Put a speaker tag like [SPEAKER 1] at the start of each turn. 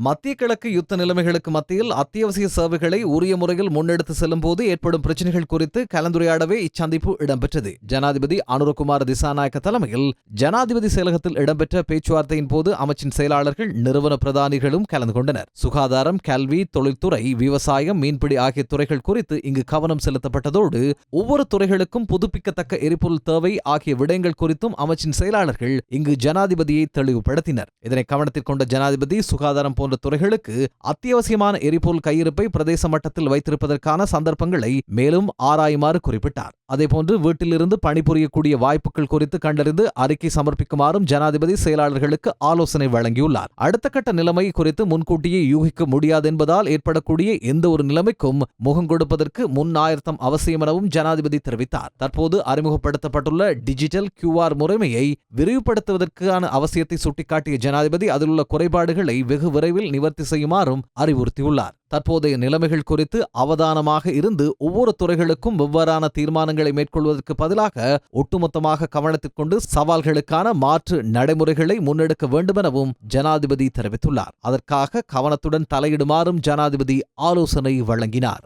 [SPEAKER 1] மத்திய கிழக்கு யுத்த நிலைமைகளுக்கு மத்தியில் அத்தியாவசிய சேவைகளை உரிய முறையில் முன்னெடுத்து செல்லும் போது ஏற்படும் பிரச்சினைகள் குறித்து கலந்துரையாடவே இச்சந்திப்பு இடம்பெற்றது. ஜனாதிபதி அனுரகுமார திசாநாயக்க தலைமையில் ஜனாதிபதி செயலகத்தில் இடம்பெற்ற பேச்சுவார்த்தையின் போது அமைச்சின் செயலாளர்கள், நிறுவன பிரதானிகளும் கலந்து கொண்டனர். சுகாதாரம், கல்வி, தொழில்துறை, விவசாயம், மீன்பிடி ஆகிய துறைகள் குறித்து இங்கு கவனம் செலுத்தப்பட்டதோடு ஒவ்வொரு துறைகளுக்கும் புதுப்பிக்கத்தக்க எரிபொருள் தேவை ஆகிய விடயங்கள் குறித்தும் அமைச்சின் செயலாளர்கள் இங்கு ஜனாதிபதியை தெளிவுபடுத்தினர். இதனை கவனத்தில் கொண்ட ஜனாதிபதி சுகாதாரம் போன்ற துறைகளுக்கு அத்தியாவசியமான எரிபொருள் கையிருப்பை பிரதேச மட்டத்தில் வைத்திருப்பதற்கான சந்தர்ப்பங்களை மேலும் ஆராயுமாறு குறிப்பிட்டார். அதேபோன்று வீட்டிலிருந்து பணிபுரியக்கூடிய வாய்ப்புகள் குறித்து கண்டறிந்து அறிக்கை சமர்ப்பிக்குமாறும் ஜனாதிபதி செயலாளர்களுக்கு ஆலோசனை வழங்கியுள்ளார். அடுத்த கட்ட நிலைமை குறித்து முன்கூட்டியே யூகிக்க முடியாது என்பதால் ஏற்படக்கூடிய எந்த ஒரு நிலைமைக்கும் முகம் கொடுப்பதற்கு முன் ஆயத்தம் அவசியம் எனவும் ஜனாதிபதி தெரிவித்தார். தற்போது அறிமுகப்படுத்தப்பட்டுள்ள டிஜிட்டல் QR முறைமையை விரிவுபடுத்துவதற்கான அவசியத்தை சுட்டிக்காட்டிய ஜனாதிபதி அதில் உள்ள குறைபாடுகளை வெகு விரைவில் நிவர்த்தி செய்யுமாறும் அறிவுறுத்தியுள்ளார். தற்போதைய நிலைமைகள் குறித்து அவதானமாக இருந்து ஒவ்வொரு துறைகளுக்கும் வெவ்வேறான தீர்மானங்களை மேற்கொள்வதற்கு பதிலாக ஒட்டுமொத்தமாக கவனத்தில் கொண்டு சவால்களுக்கான மாற்று நடைமுறைகளை முன்னெடுக்க வேண்டுமெனவும் ஜனாதிபதி தெரிவித்துள்ளார். அதற்காக கவனத்துடன் தலையிடுமாறும் ஜனாதிபதி ஆலோசனை வழங்கினார்.